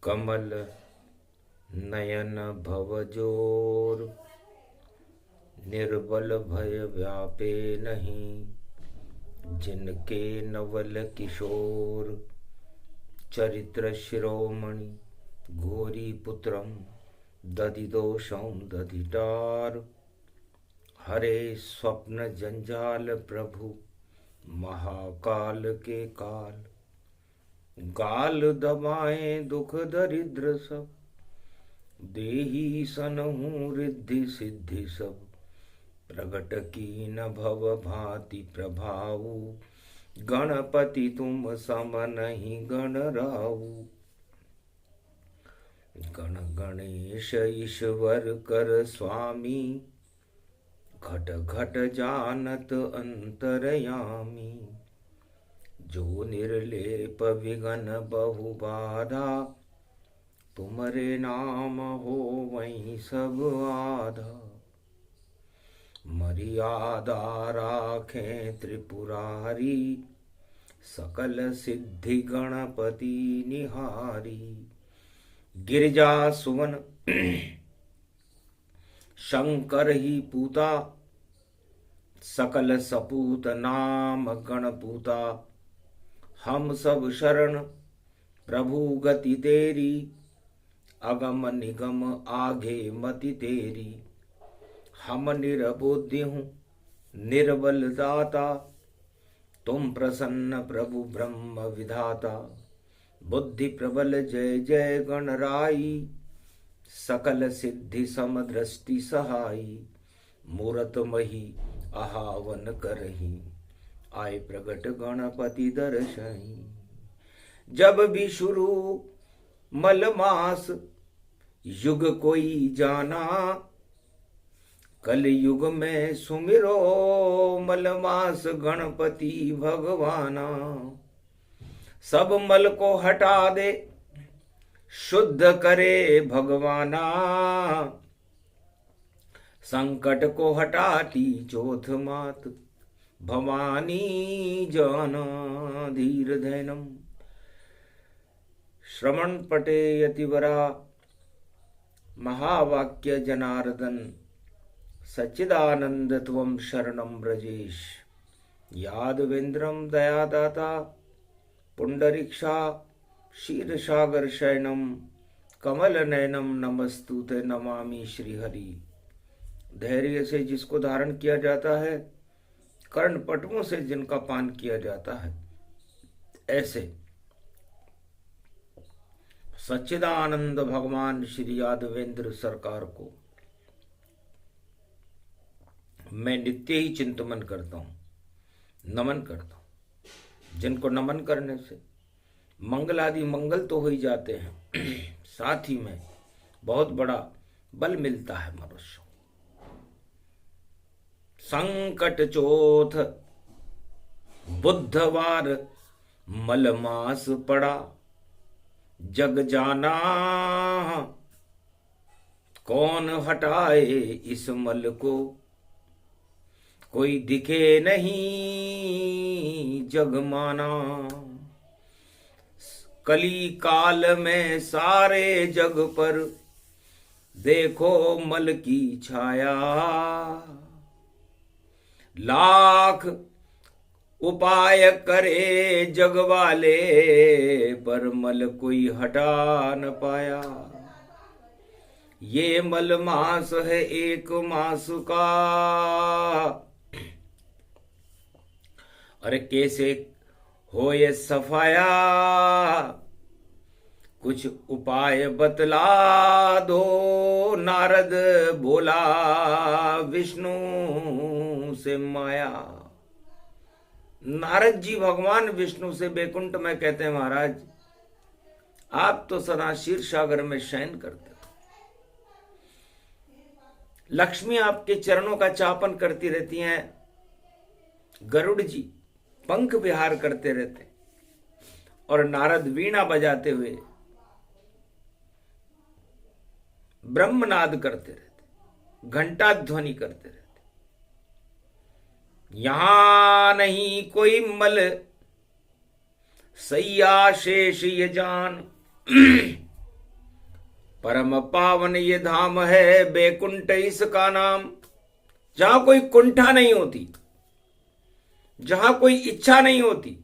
कमल नयन भवजोर, निर्बल भय व्यापे नहीं, जिनके नवल किशोर। चरित्र शिरोमणि घोरी पुत्रम, दधिदोषं दधिटार। हरे स्वप्न जंजाल प्रभु, महाकाल के काल। गाल दबाए दुख दरिद्र सब, देही सनहु रिद्धि सिद्धि सब। प्रगट कीन भव भांति प्रभाऊ, गणपति तुम सम नहीं गण राऊ। गण गणेश ईश्वर कर स्वामी, घट घट जानत अंतरयामी। जो निर्लेप विघन बहु बाधा, तुमरे नाम हो वहीं सब आधा। मर्यादा राखें त्रिपुरारी, सकल सिद्धि गणपति निहारी। गिरिजा सुवन शंकर ही पूता, सकल सपूत नाम गणपूता। हम सब शरण प्रभु गति तेरी, अगम निगम आगे मति तेरी। हम निरबुद्धि हूँ निर्बल दाता, तुम प्रसन्न प्रभु ब्रह्म विधाता। बुद्धि प्रबल जय जय गणराई, सकल सिद्धि सम दृष्टि सहाई। मूरत मही आहावन करही, आए प्रगट गणपति दर्शही। जब भी शुरू मल मास, युग कोई जाना। कल युग में सुमिरो मलमास गणपति भगवाना। सब मल को हटा दे, शुद्ध करे भगवाना। संकट को हटाती चौथ मात, भवानी जाना धीर धैनम। श्रवण पटे यतिवरा, महावाक्य जनार्दन। सच्चिदानंद त्वं शरणं व्रजेश। यादवेन्द्रं दयादाता, पुंडरीक्षा क्षीरसागर शयनम। कमल नयनम नमस्तुते नमामि श्रीहरि। धैर्य से जिसको धारण किया जाता है, कर्ण पटुओं से जिनका पान किया जाता है, ऐसे सच्चिदानंद भगवान श्री यादवेंद्र सरकार को मैं नित्य ही चिंतन करता हूँ, नमन करता हूँ। जिनको नमन करने से मंगल आदि मंगल तो हो ही जाते हैं, साथ ही में बहुत बड़ा बल मिलता है मनुष्य। संकट चौथ बुधवार, मलमास पड़ा जग जाना। कौन हटाए इस मल को, कोई दिखे नहीं जग माना। कली काल में सारे जग पर, देखो मल की छाया। लाख उपाय करे जग वाले, पर मल कोई हटा न पाया। ये मल मास है एक मास का, अरे कैसे हो ये सफाया। कुछ उपाय बतला दो, नारद बोला विष्णु से माया। नारद जी भगवान विष्णु से बैकुंठ में कहते हैं, महाराज आप तो सदा क्षीर सागर में शयन करते हो, लक्ष्मी आपके चरणों का चापन करती रहती हैं, गरुड़ जी पंख विहार करते रहते, और नारद वीणा बजाते हुए ब्रह्मनाद करते रहते, घंटा ध्वनि करते रहते। यहां नहीं कोई मल, सैया शेष ये जान। परम पावन ये धाम है बैकुंठ इसका नाम। जहां कोई कुंठा नहीं होती, जहां कोई इच्छा नहीं होती,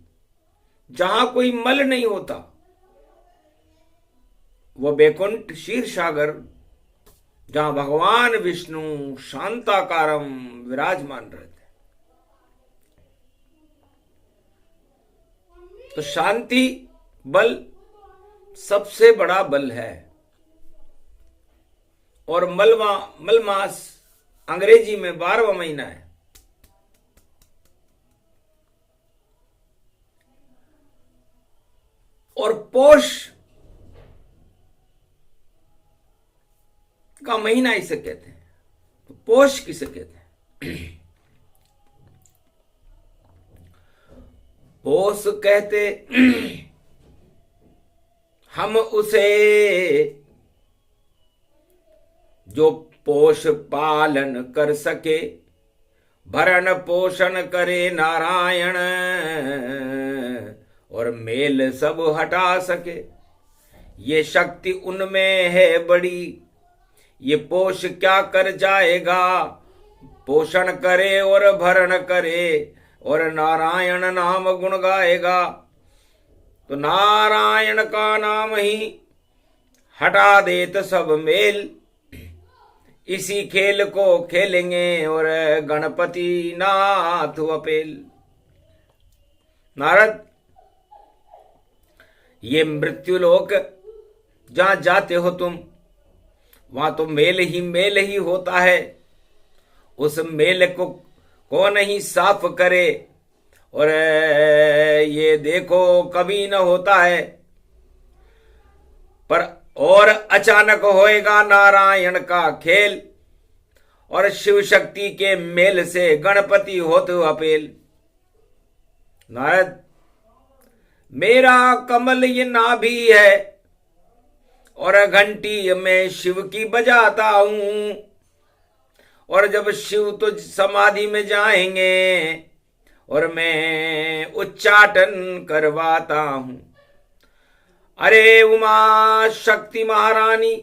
जहां कोई मल नहीं होता, वह बैकुंठ क्षीर सागर, जहां भगवान विष्णु शांताकारम विराजमान रहते। तो शांति बल सबसे बड़ा बल है। और मल मास अंग्रेजी में 12वां महीना है। और पोष का महीना इसे कहते हैं। तो पोष किसे कहते हैं? पोष कहते हम उसे जो पोष पालन कर सके, भरण पोषण करे नारायण, और मेल सब हटा सके। ये शक्ति उनमें है बड़ी, ये पोष क्या कर जाएगा। पोषण करे और भरण करे और नारायण नाम गुण गाएगा। तो नारायण का नाम ही हटा देत सब मेल। इसी खेल को खेलेंगे और गणपति नाथ अपेल। नारद, ये मृत्युलोक जहां जाते हो तुम, वहां तो मेल ही होता है। उस मेल को कौन ही साफ करे। और ये देखो कभी न होता है, पर और अचानक होएगा नारायण का खेल। और शिव शक्ति के मेल से गणपति होते अपेल। नारद, मेरा कमल ये नाभि है और घंटी मैं शिव की बजाता हूं। और जब शिव तो समाधि में जाएंगे और मैं उच्चाटन करवाता हूं। अरे उमा शक्ति महारानी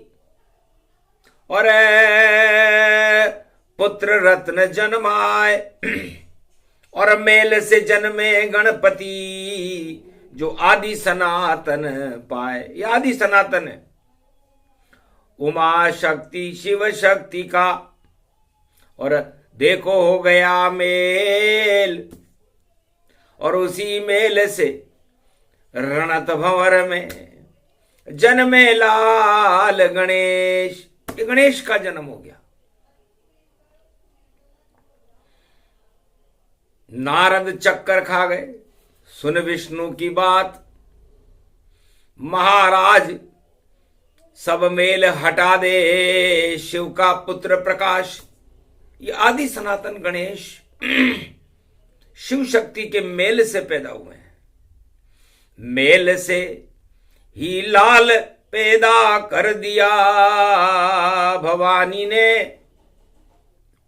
और पुत्र रत्न जन्माए, और मेल से जन्मे गणपति जो आदि सनातन पाए। ये आदि सनातन है। उमा शक्ति शिव शक्ति का और देखो हो गया मेल। और उसी मेल से रणत भंवर में जन्मे लाल गणेश। ये गणेश का जन्म हो गया। नारद चक्कर खा गए, सुन विष्णु की बात। महाराज सब मेल हटा दे, शिव का पुत्र प्रकाश। ये आदि सनातन गणेश शिव शक्ति के मेल से पैदा हुए हैं। मेल से ही लाल पैदा कर दिया भवानी ने,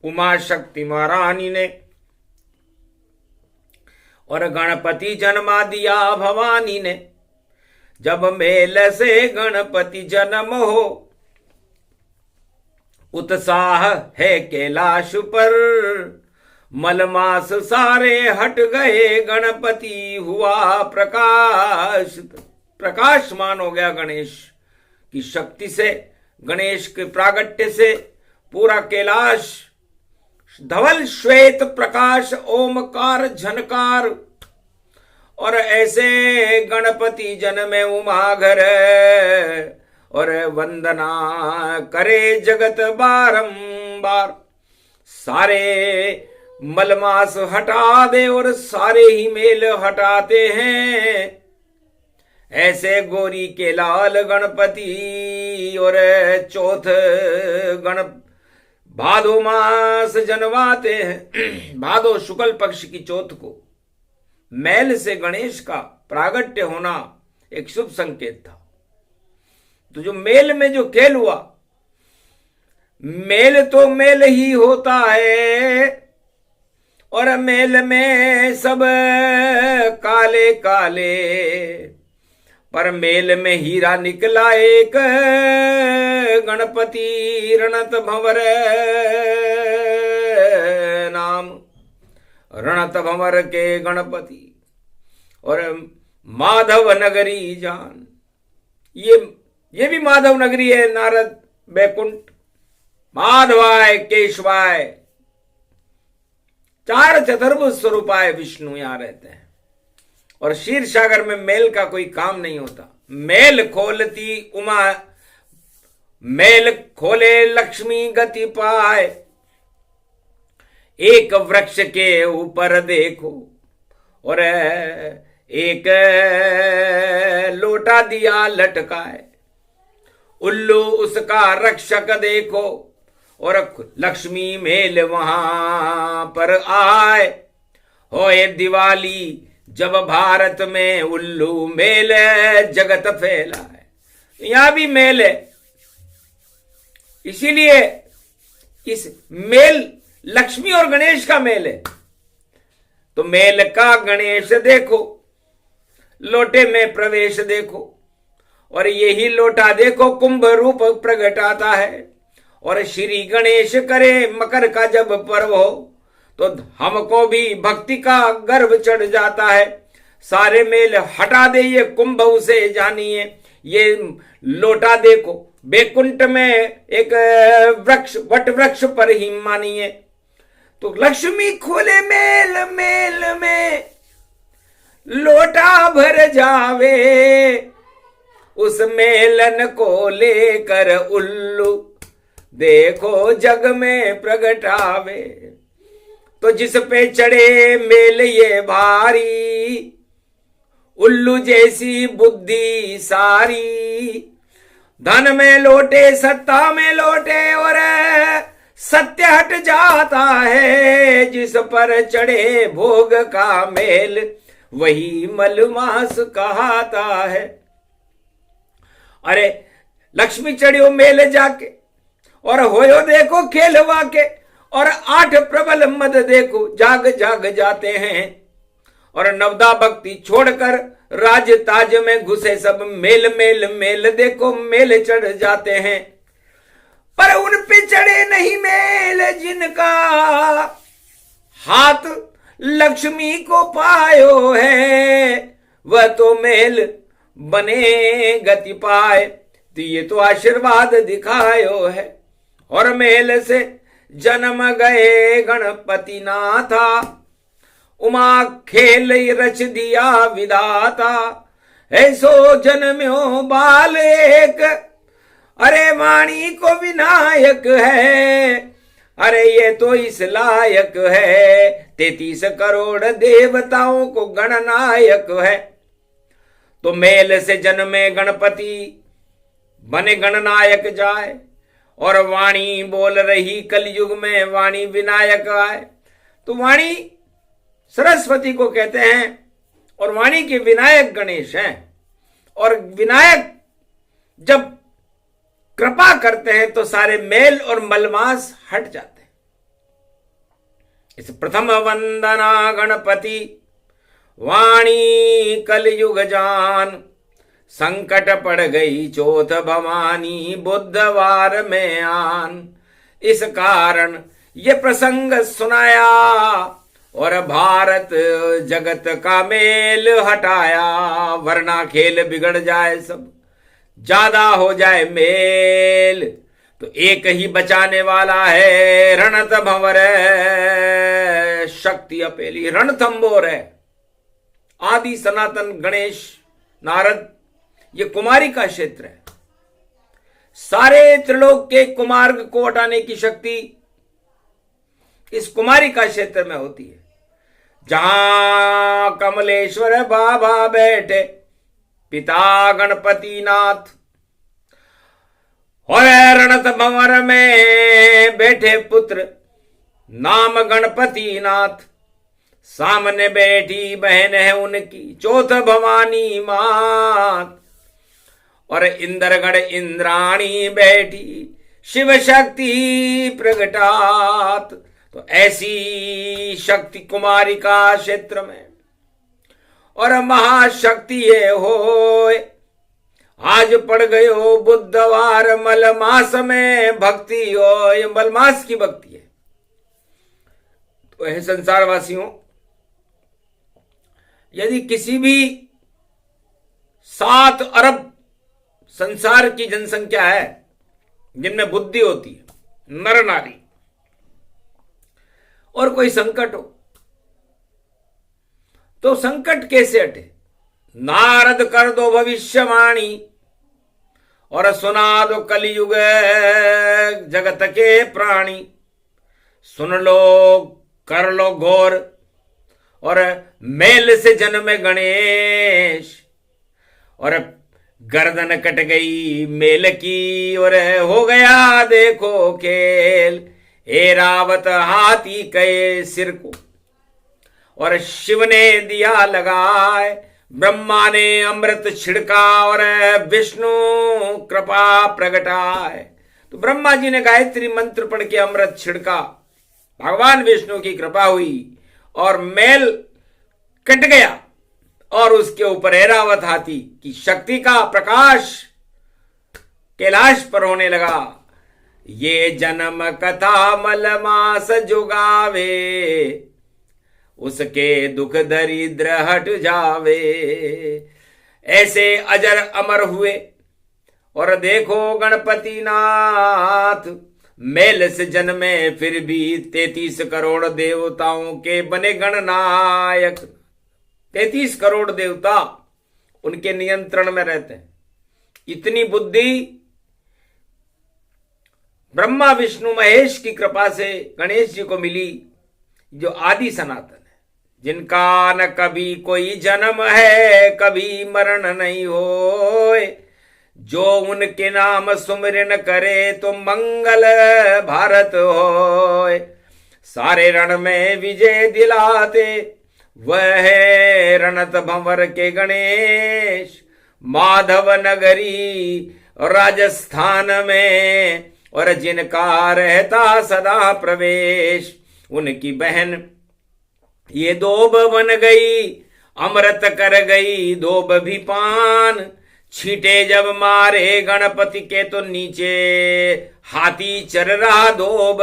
उमा शक्ति महारानी ने। और गणपति जन्मा दिया भवानी ने। जब मेल से गणपति जन्म हो, उत्साह है कैलाश पर। मलमास सारे हट गए, गणपति हुआ प्रकाश। प्रकाशमान हो गया गणेश की शक्ति से, गणेश के प्रागट्य से पूरा कैलाश धवल श्वेत प्रकाश ओमकार झनकार। और ऐसे गणपति जन्मे उमा घर, और वंदना करे जगत बारंबार। सारे मलमास हटा दे और सारे ही मेल हटाते हैं। ऐसे गोरी के लाल गणपति और चौथ गण भादो मास जनवाते हैं। भादो शुक्ल पक्ष की चौथ को मेल से गणेश का प्रागट्य होना एक शुभ संकेत था। तो जो मेल में जो खेल हुआ, मेल तो मेल ही होता है। और मेल में सब काले काले, पर मेल में हीरा निकला एक गणपति रणत भंवर नाम, रणत भंवर के गणपति और माधव नगरी जान। ये भी माधव नगरी है, नारद बैकुंठ। माधवाय केशवाय, चार चतुर्भुज स्वरूपाय विष्णु यहां रहते हैं। और क्षीर सागर में मेल का कोई काम नहीं होता। मेल खोलती उमा, मेल खोले लक्ष्मी गति पाए। एक वृक्ष के ऊपर देखो और एक लोटा दिया लटकाए। उल्लू उसका रक्षक देखो और लक्ष्मी मेल वहां पर आए। होए दिवाली जब भारत में उल्लू मेल जगत फैला है। यहां भी मेल है, इसीलिए इस मेल लक्ष्मी और गणेश का मेल है। तो मेल का गणेश देखो, लोटे में प्रवेश देखो और यही लोटा देखो कुंभ रूप प्रगटाता है। और श्री गणेश करे मकर का जब पर्व हो तो हमको भी भक्ति का गर्व चढ़ जाता है। सारे मेल हटा दे ये कुंभ उसे जानिए। ये लोटा देखो बैकुंठ में एक वृक्ष, वट वृक्ष पर ही मानिए। तो लक्ष्मी खोले मेल, मेल में लोटा भर जावे। उस मेलन को लेकर उल्लू देखो जग में प्रगटावे। तो जिस पे चढ़े मेल ये भारी, उल्लू जैसी बुद्धि सारी। धन में लोटे, सत्ता में लोटे और सत्य हट जाता है। जिस पर चढ़े भोग का मेल वही मलमास कहता है। अरे लक्ष्मी चढ़ियो मेल जाके और होयो देखो खेलवा के। और 8 प्रबल मद देखो जाग जाग जाते हैं। और नवदा भक्ति छोड़कर राज ताज में घुसे सब मेल मेल मेल देखो मेल चढ़ जाते हैं। पर उन पे चढ़े नहीं मेल जिनका हाथ लक्ष्मी को पायो है। वह तो मेल बने गति पाए। तो ये तो आशीर्वाद दिखायो है। और मेल से जन्म गए गणपति नाथा, उमा खेल रच दिया विधाता। ऐसो जन्म्यो बाल एक, अरे वाणी को विनायक है। अरे ये तो इस लायक है, 33 करोड़ देवताओं को गणनायक है। तो मेल से जन्मे गणपति बने गणनायक जाए। और वाणी बोल रही कलयुग में वाणी विनायक आए। तो वाणी सरस्वती को कहते हैं और वाणी के विनायक गणेश हैं। और विनायक जब कृपा करते हैं तो सारे मेल और मलमास हट जाते हैं। इस प्रथम वंदना गणपति वाणी कलयुग जान। संकट पड़ गई चौथ भवानी बुधवार में आन। इस कारण ये प्रसंग सुनाया और भारत जगत का मेल हटाया। वरना खेल बिगड़ जाए, सब ज्यादा हो जाए मेल। तो एक ही बचाने वाला है रणत भंवर शक्ति अपेली। रणथंबोर है आदि सनातन गणेश नारद। ये कुमारी का क्षेत्र है। सारे त्रिलोक के कुमार्ग को हटाने की शक्ति इस कुमारी का क्षेत्र में होती है। जहां कमलेश्वर बाबा बैठे पिता गणपति नाथ, और रणत भंवर में बैठे पुत्र नाम गणपति नाथ। सामने बैठी बहन है उनकी चौथ भवानी मात। और इंद्रगण इंद्राणी बैठी शिव शक्ति प्रगटात। तो ऐसी शक्ति कुमारी का क्षेत्र में और महाशक्ति ये होए। आज पड़ गयो बुधवार मल मास में भक्ति हो। ये मलमास की भक्ति है। तो है संसारवासियों, यदि किसी भी 7 अरब संसार की जनसंख्या है जिनमें बुद्धि होती है, नर नारी, और कोई संकट हो तो संकट कैसे हटे? नारद कर दो भविष्यवाणी और सुना दो कलयुग जगत के प्राणी। सुन लो कर लो गौर और मेल से जन्म गणेश, और गर्दन कट गई मेल की और हो गया देखो खेल। एरावत हाथी के सिर को और शिव ने दिया लगाए, ब्रह्मा ने अमृत छिड़का और विष्णु कृपा प्रगटाए। तो ब्रह्मा जी ने गायत्री मंत्र पढ़ के अमृत छिड़का, भगवान विष्णु की कृपा हुई और मेल कट गया और उसके ऊपर ऐरावत हाथी की शक्ति का प्रकाश कैलाश पर होने लगा। ये जन्म कथा मलमास जुगावे, उसके दुख दरिद्र हट जावे। ऐसे अजर अमर हुए और देखो गणपति नाथ, मेल से जन्मे फिर भी 33 करोड़ देवताओं के बने गणनायक। 33 करोड़ देवता उनके नियंत्रण में रहते हैं। इतनी बुद्धि ब्रह्मा विष्णु महेश की कृपा से गणेश जी को मिली, जो आदि सनातन है, जिनका न कभी कोई जन्म है कभी मरण नहीं होए। जो उनके नाम सुमिरन करे तो मंगल भारत होए। सारे रण में विजय दिलाते वह है रणत भंवर के गणेश। माधव नगरी राजस्थान में और जिनका रहता सदा प्रवेश। उनकी बहन ये दोब बन गई, अमृत कर गई दोब भी पान। छींटे जब मारे गणपति के तो नीचे हाथी चर रहा दोब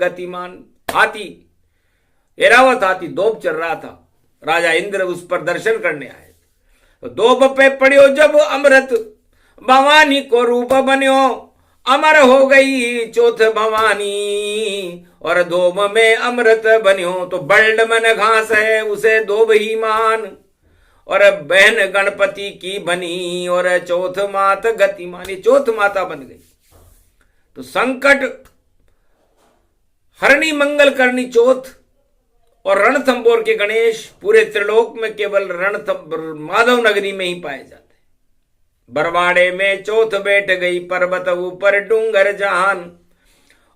गतिमान। हाथी, ऐरावत हाथी दोब चल रहा था। राजा इंद्र उस पर दर्शन करने आए। तो दोब पे पड़ियो जब अमृत, भवानी को रूप बन्यो। अमर हो गई चौथ भवानी और दोब में अमृत बन्यो। तो बल्ड मन घास है उसे दोब ही मान, और बहन गणपति की बनी और चौथ मात गतिमानी, चौथ माता बन गई। तो संकट हरणी मंगल करनी चौथ और रणथंबोर के गणेश पूरे त्रिलोक में केवल माधव नगरी में ही पाए जाते। बरवाड़े में चौथ बैठ गई पर्वत ऊपर डूंगर जहान,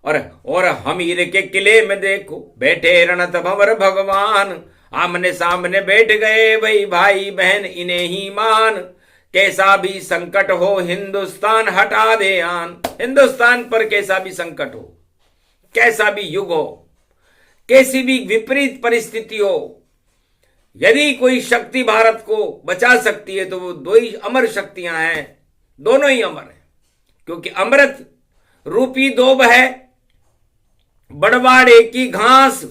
और हमीर के किले में देखो बैठे रणत भंवर भगवान। आमने सामने बैठ गए वही भाई बहन इन्हें ही मान। कैसा भी संकट हो हिंदुस्तान हटा दे आन। हिंदुस्तान पर कैसा भी संकट हो, कैसा भी युग हो, कैसी भी विपरीत परिस्थिति हो, यदि कोई शक्ति भारत को बचा सकती है तो वो दो ही अमर शक्तियां हैं। दोनों ही अमर हैं, क्योंकि अमृत रूपी दोब है। बड़वाड़े की घास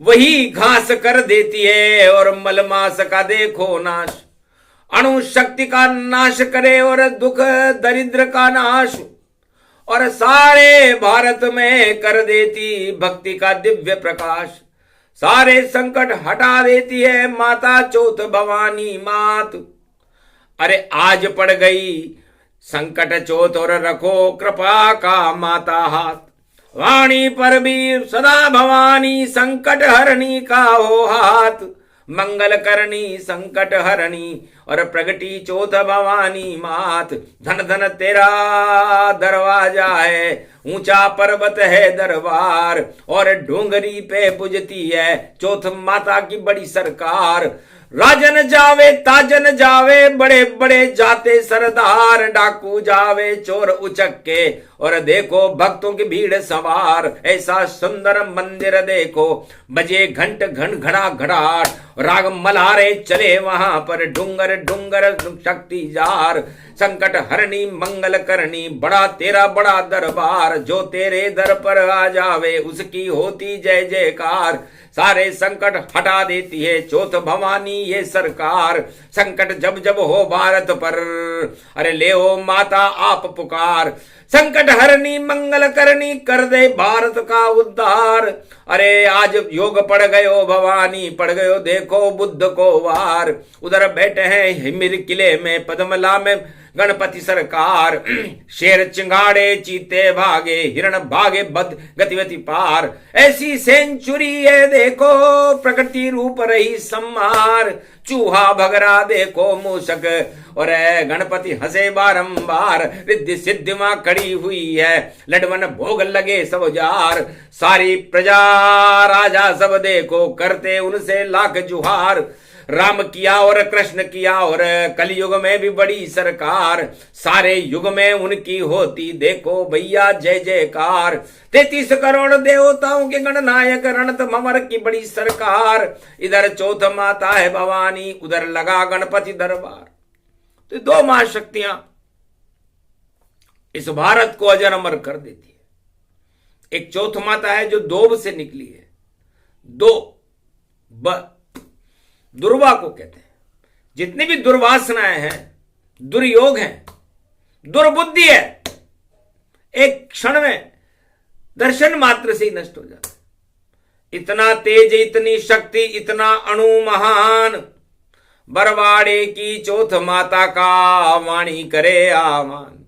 वही घास कर देती है और मलमास का देखो नाश। अणु शक्ति का नाश करे और दुख दरिद्र का नाश, और सारे भारत में कर देती भक्ति का दिव्य प्रकाश। सारे संकट हटा देती है माता चौथ भवानी मात। अरे आज पड़ गई संकट चौथ और रखो कृपा का माता हाथ। वाणी पर भी सदा भवानी संकट हरणी का हो हाथ। मंगल करनी संकट हरणी और प्रगटी चौथ भवानी मात। धन धन तेरा दरवाजा है, ऊंचा पर्वत है दरबार, और डोंगरी पे पूजती है चौथ माता की बड़ी सरकार। राजन जावे ताजन जावे, बड़े बड़े जाते सरदार, डाकू जावे चोर उचक्के, और देखो भक्तों की भीड़ सवार। ऐसा सुंदर मंदिर देखो, बजे घंट घन घड़ा घड़ाट, राग मल्हारे चले वहां पर, डूंगर डूंगर शक्ति जार। संकट हरणी मंगल करनी, बड़ा तेरा बड़ा दरबार, जो तेरे दर पर आ जावे उसकी होती जय जयकार। सारे संकट हटा देती है चौथ भवानी ये सरकार। संकट जब जब हो भारत पर, अरे ले ओ माता आप पुकार। संकट हरनी मंगल करनी, कर दे भारत का उद्धार। अरे आज योग पड़ गयो भवानी, पड़ गयो देखो बुद्ध को वार। उधर बैठे हैं हिमिर किले में, पद्मला में गणपति सरकार। शेर चिंगाड़े चीते भागे, हिरण भागे बद गतिवति पार। ऐसी सेंचुरी है देखो, प्रकृति रूप रही सम्मार। चूहा भगरा देखो मूषक, और गणपति हंसे बारंबार। रिद्धि सिद्धि मां खड़ी हुई है, लडवन भोग लगे सब जार। सारी प्रजा राजा सब देखो, करते उनसे लाख जुहार। राम किया और कृष्ण किया, और कलयुग में भी बड़ी सरकार। सारे युग में उनकी होती देखो भैया जय जयकार। 33 करोड़ देवताओं के गणनायक रणत भंवर की बड़ी सरकार। इधर चौथ माता है भवानी, उधर लगा गणपति दरबार। तो दो महाशक्तियां इस भारत को अजर अमर कर देती है। एक चौथ माता है जो दोब से निकली है, दुर्वा को कहते हैं। जितनी भी दुर्वासनाएं हैं, दुर्योग हैं, दुर्बुद्धि है, एक क्षण में दर्शन मात्र से ही नष्ट हो जाता है। इतना तेज, इतनी शक्ति, इतना अणु महान, बरवाड़े की चौथ माता का वाणी करे आमान।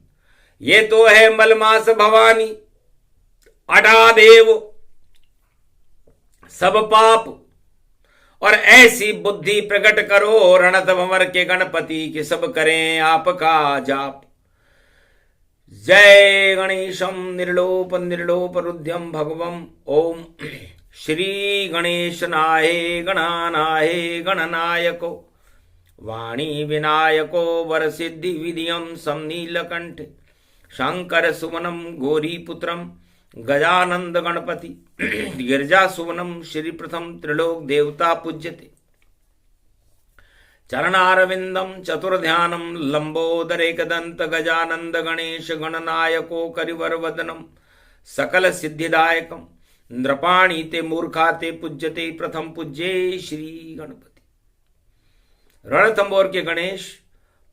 ये तो है मलमास भवानी, अटा देव सब पाप, और ऐसी बुद्धि प्रकट करो रणत भंवर के गणपति के सब करें आपका जाप। जय गणेशम निर्लोप निर्लोप रुद्यम भगवम। ओम श्री गणेशनाय गणानाय गणनायको, वाणी विनायको वर सिद्धि विधियम सम नीलकंठ, शंकर सुवनम गौरीपुत्रम गजानंद गणपति, गिरजा सुवनम श्री प्रथम त्रिलोक देवता पूज्यते। चरणारविंदम चतुर्ध्यानम लंबोदरेकदंत गजानंद गणेश गणनायको करिवर वदनम, सकल सिद्धिदायकम नृपाणी ते मूर्खा ते पूज्यते प्रथम पूज्ये श्री गणपति। रणथंबोर के गणेश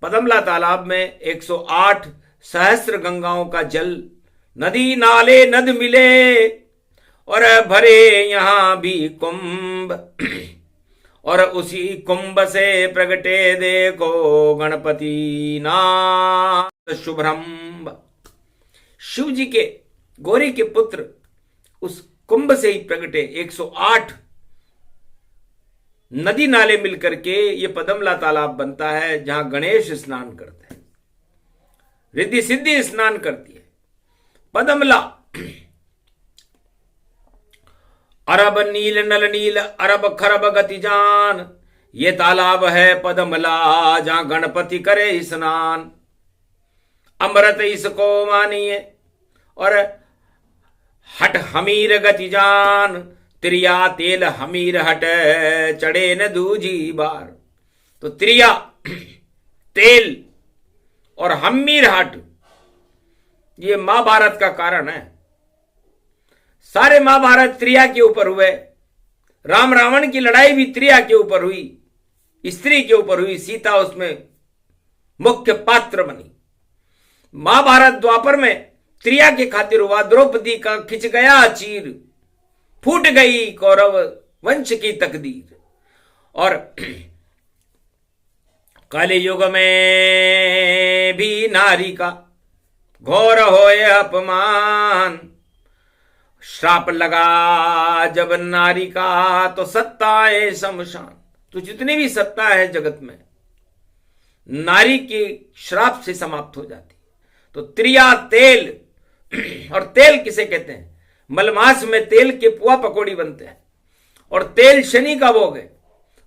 पदमला तालाब में 108 सहस्त्र गंगाओं का जल, नदी नाले नद मिले, और भरे यहां भी कुंभ, और उसी कुंभ से प्रगटे देखो गणपति नाथ शुभ्रम। शिव जी के गौरी के पुत्र उस कुंभ से ही प्रगटे। 108 नदी नाले मिलकर के ये पदमला तालाब बनता है, जहां गणेश स्नान करते हैं, रिद्धि सिद्धि स्नान करती है। पदमला अरब नील नल नील अरब खरब गति जान, ये तालाब है पदमला जहां गणपति करे स्नान। अमृत इसको मानिए, और हट हमीर गति जान, त्रिया तेल हमीर हट चढ़े न दूजी बार। तो त्रिया तेल और हमीर हट, ये महाभारत का कारण है। सारे महाभारत त्रिया के ऊपर हुए। राम रावण की लड़ाई भी त्रिया के ऊपर हुई, स्त्री के ऊपर हुई। सीता उसमें मुख्य पात्र बनी। महाभारत द्वापर में त्रिया के खातिर हुआ। द्रौपदी का खिंच गया चीर, फूट गई कौरव वंश की तकदीर। और कलि युग में भी नारी का घोर होए अपमान। श्राप लगा जब नारी का, तो सत्ताए शमशान। तो जितनी भी सत्ता है जगत में, नारी के श्राप से समाप्त हो जाती। तो त्रिया तेल, और तेल किसे कहते हैं? मलमास में तेल के पुआ पकौड़ी बनते हैं, और तेल शनि का भोग है।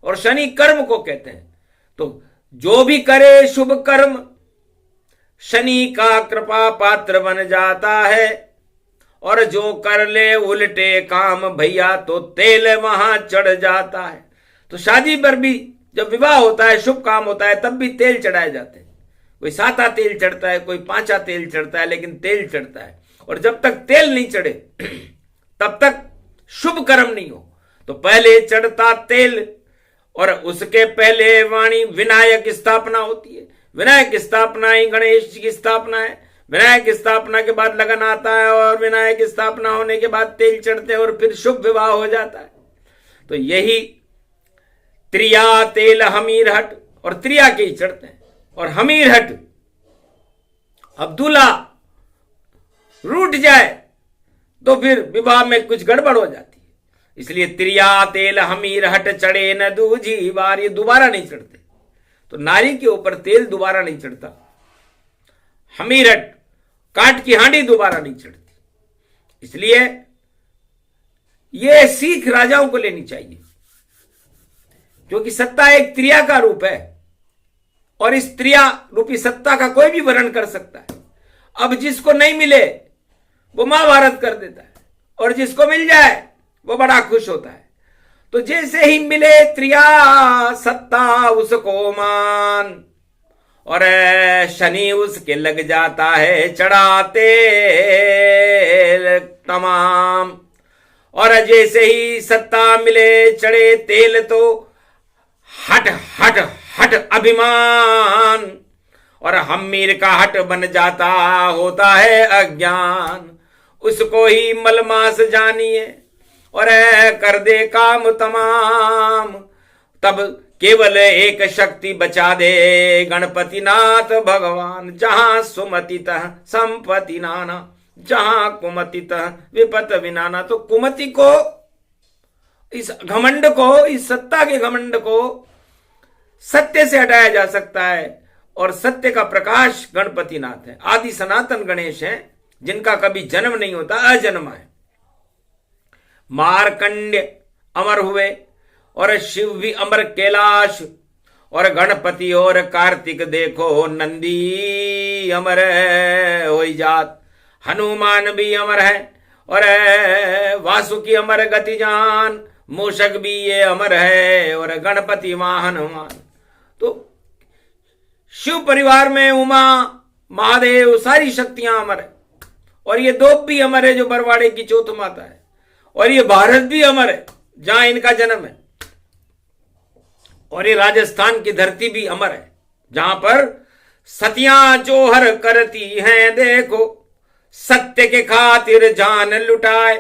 और शनि कर्म को कहते हैं। तो जो भी करे शुभ कर्म शनि का कृपा पात्र बन जाता है, और जो कर ले उल्टे काम भैया तो तेल वहां चढ़ जाता है। तो शादी पर भी जब विवाह होता है, शुभ काम होता है, तब भी तेल चढ़ाए जाते हैं। कोई साता तेल चढ़ता है, कोई पांचा तेल चढ़ता है, लेकिन तेल चढ़ता है। और जब तक तेल नहीं चढ़े तब तक शुभ कर्म नहीं हो। तो पहले चढ़ता तेल, और उसके पहले वाणी विनायक स्थापना होती है। विनायक स्थापना ही गणेश जी की स्थापना है। विनायक स्थापना के बाद लगन आता है, और विनायक स्थापना होने के बाद तेल चढ़ते हैं, और फिर शुभ विवाह हो जाता है। तो यही त्रिया तेल हमीर हट, और त्रिया के ही चढ़ते हैं, और हमीर हट अब दूल्हा रूठ जाए तो फिर विवाह में कुछ गड़बड़ हो जाती है। इसलिए त्रिया तेल हमीर हट चढ़े न दूजी बार, ये दोबारा नहीं चढ़ते। तो नारी के ऊपर तेल दोबारा नहीं चढ़ता। हमीर हट, काट की हांडी दोबारा नहीं चढ़ती। इसलिए यह सीख राजाओं को लेनी चाहिए, क्योंकि सत्ता एक त्रिया का रूप है, और इस त्रिया रूपी सत्ता का कोई भी वर्णन कर सकता है। अब जिसको नहीं मिले वो महाभारत कर देता है, और जिसको मिल जाए वो बड़ा खुश होता है। तो जैसे ही मिले त्रिया सत्ता उसको मान, और शनि उसके लग जाता है चढ़ाते तमाम। और जैसे ही सत्ता मिले चढ़े तेल तो हट हट हट अभिमान, और हमीर का हट बन जाता होता है अज्ञान। उसको ही मलमास जानिए और कर दे काम तमाम। तब केवल एक शक्ति बचा दे गणपति नाथ भगवान। जहां सुमति तह संपत्ति नाना, जहां कुमति तह विपत विनाना। तो कुमति को, इस घमंड को, इस सत्ता के घमंड को सत्य से हटाया जा सकता है, और सत्य का प्रकाश गणपति नाथ है। आदि सनातन गणेश हैं, जिनका कभी जन्म नहीं होता, अजन्मा है। मारकंड्य अमर हुए, और शिव भी अमर कैलाश, और गणपति और कार्तिक देखो नंदी अमर हो जात। हनुमान भी अमर है, और वासुकी अमर गति जान। मूषक भी ये अमर है, और गणपति वाहन हनुमान। तो शिव परिवार में उमा महादेव सारी शक्तियां अमर है, और ये दोप भी अमर है जो बरवाड़े की चौथ माता है, और ये भारत भी अमर है जहां इनका जन्म है, और ये राजस्थान की धरती भी अमर है जहां पर सतियां जोहर करती हैं। देखो सत्य के खातिर जान लुटाए,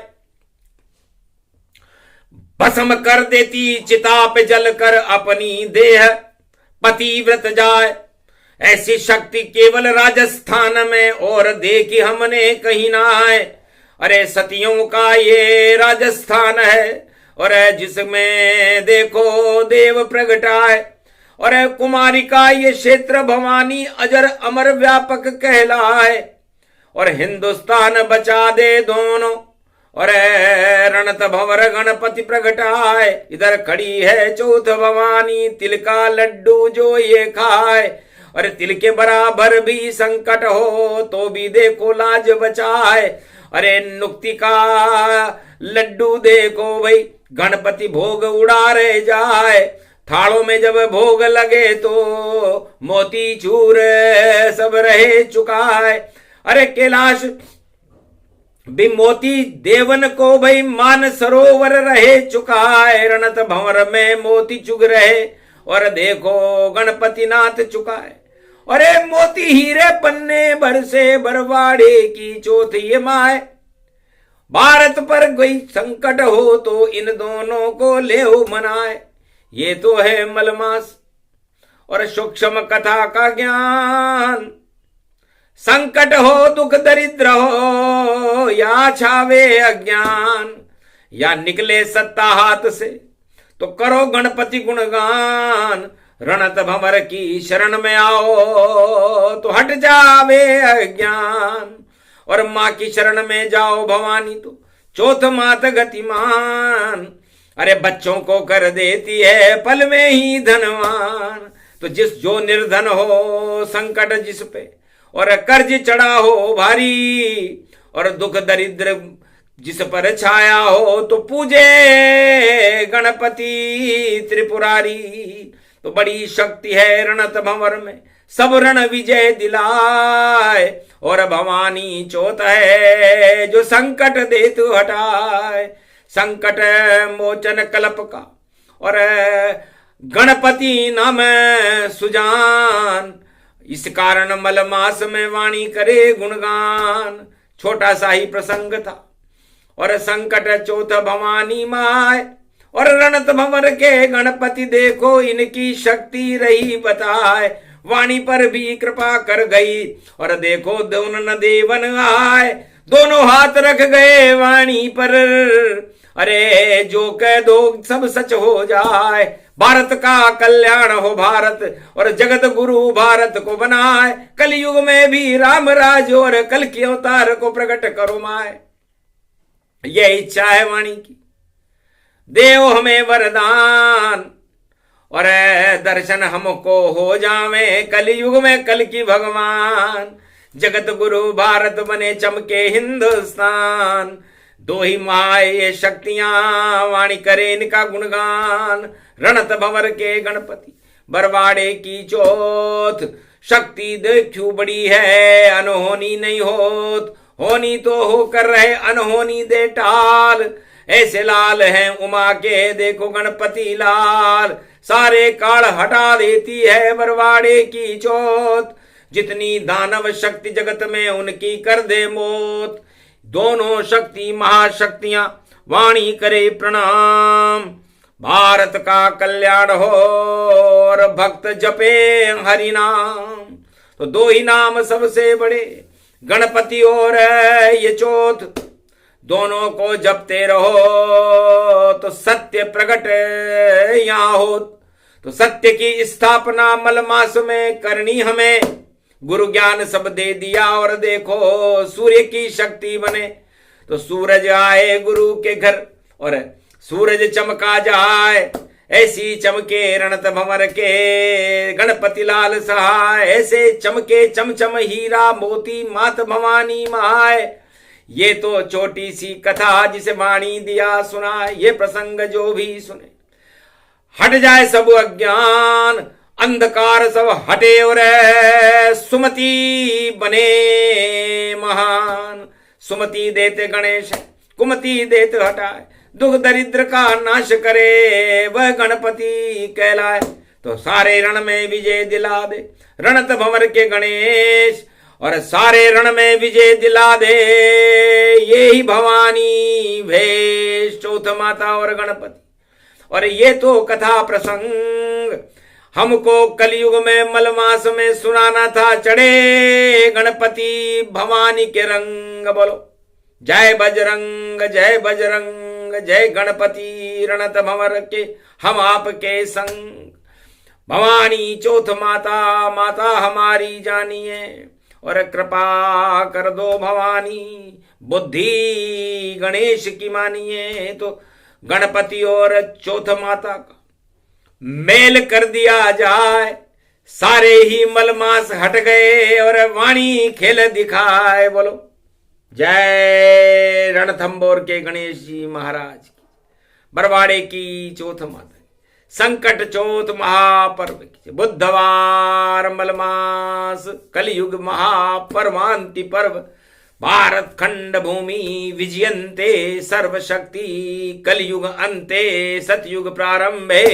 भस्म कर देती चिता पे जलकर अपनी देह पतिव्रत जाए। ऐसी शक्ति केवल राजस्थान में और देखी हमने कहीं ना है। अरे सतियों का ये राजस्थान है, और जिसमें देखो देव प्रगटाए। और कुमारी का ये क्षेत्र भवानी अजर अमर व्यापक कहलाए। और हिंदुस्तान बचा दे दोनों, और रणत भंवर गणपति प्रगटाए। इधर खड़ी है चौथ भवानी, तिल का लड्डू जो ये खाए। और तिल के बराबर भी संकट हो तो भी देखो लाज बचाए। अरे नुक्ति का लड्डू देखो भाई, गणपति भोग उड़ा रहे जाए। थालों में जब भोग लगे तो मोती चूर सब रहे चुकाए। अरे कैलाश भी मोती देवन को भाई मान सरोवर रहे चुकाए। रणत भंवर में मोती चुग रहे, और देखो गणपति नाथ चुकाए। अरे मोती हीरे पन्ने भर से बरवाड़े की चौथ ये माए। भारत पर कोई संकट हो तो इन दोनों को ले मनाए। ये तो है मलमास और सूक्ष्म कथा का ज्ञान। संकट हो दुख दरिद्र हो या छावे अज्ञान, या निकले सत्ता हाथ से तो करो गणपति गुणगान। रणत भंवर की शरण में आओ तो हट जावे अज्ञान। और मां की शरण में जाओ भवानी तो चौथ मात गतिमान। अरे बच्चों को कर देती है पल में ही धनवान। तो जो निर्धन हो संकट जिस पे, और कर्ज चढ़ा हो भारी, और दुख दरिद्र जिस पर छाया हो, तो पूजे गणपति त्रिपुरारी। तो बड़ी शक्ति है रणत भंवर में, सब रण विजय दिलाए, और भवानी चोत है जो संकट देतु हटाए। संकट मोचन कल्प का और गणपति नाम सुजान, इस कारण मल मास में वाणी करे गुणगान। छोटा सा ही प्रसंग था, और संकट चौथ भवानी माय, और रणत भंवर के गणपति देखो इनकी शक्ति रही बताए। वाणी पर भी कृपा कर गई, और देखो दोनों देवन आए, दोनों हाथ रख गए वाणी पर। अरे जो कह दो सब सच हो जाए, भारत का कल्याण हो भारत, और जगत गुरु भारत को बनाए। कलयुग में भी राम राज, और कल के अवतार को प्रकट करो माए। यह इच्छा है वाणी की, देव हमें वरदान, और दर्शन हमको हो जावे कलयुग में कल की भगवान। जगत गुरु भारत बने चमके हिंदुस्तान, दो ही माए ये शक्तियां, वाणी करे इनका गुणगान। रणत भंवर के गणपति बरवाड़े की चौथ, शक्ति देखू बड़ी है अनहोनी नहीं होत। होनी तो होकर रहे अनहोनी दे टाल, ऐसे लाल हैं उमा के देखो गणपति लाल। सारे काल हटा देती है बरवाड़े की चौथ, जितनी दानव शक्ति जगत में उनकी कर दे मौत। दोनों शक्ति महाशक्तियां वाणी करे प्रणाम, भारत का कल्याण हो और भक्त जपे हरि नाम। तो दो ही नाम सबसे बड़े, गणपति और ये चौथ, दोनों को जपते रहो तो सत्य प्रकट यहाँ हो। तो सत्य की स्थापना मल मास में करनी हमें, गुरु ज्ञान सब दे दिया, और देखो सूर्य की शक्ति बने। तो सूरज आए गुरु के घर, और सूरज चमका जाए, ऐसी चमके रणत भंवर के गणपति लाल सहाय। ऐसे चमके चमचम हीरा मोती मात भवानी महाय। ये तो छोटी सी कथा जिसे वाणी दिया सुना, ये प्रसंग जो भी सुने हट जाए सब अज्ञान, अंधकार सब हटे और सुमति बने महान। सुमति देते गणेश, कुमति देते हटाए, दुख दरिद्र का नाश करे वह गणपति कहलाए। तो सारे रण में विजय दिला दे रणत भंवर के गणेश, और सारे रण में विजय दिला दे ये ही भवानी भेष चौथ माता और गणपति। और ये तो कथा प्रसंग हमको कलयुग में मलमास में सुनाना था। चढ़े गणपति भवानी के रंग, बोलो जय बजरंग जय बजरंग जय गणपति रणत भंवर के हम आपके संग। भवानी चौथ माता, माता हमारी जानिए, और कृपा कर दो भवानी, बुद्धि गणेश की मानिए। तो गणपति और चौथ माता का मेल कर दिया जाए, सारे ही मलमास हट गए और वाणी खेल दिखाए। बोलो जय रणथंबोर के गणेश जी महाराज की, बरवाड़े की चौथ माता, संकट चौथ महापर्व की, बुधवार मलमास कलयुग महापर्वांति पर्व, भारत खंड भूमि विजयन्ते सर्वशक्ति, कलयुग अंते सतयुग प्रारंभे,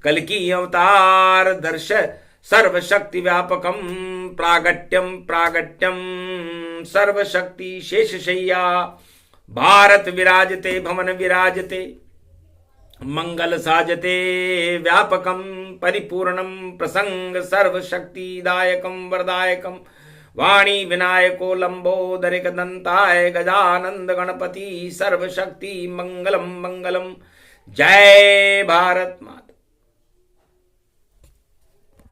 कल की अवतार दर्श सर्वशक्ति व्यापकम, प्रागट्यम प्रागट्यम सर्वशक्ति शेषशय्या, भारत विराजते भवन विराजते, मंगल साजते व्यापकम परिपूर्णम, प्रसंग सर्वशक्तिदायकम वरदायकम, वाणी विनायको लंबोदरिक दंताय गजानंद गणपति सर्वशक्ति मंगलम मंगलम। जय भारत माँ।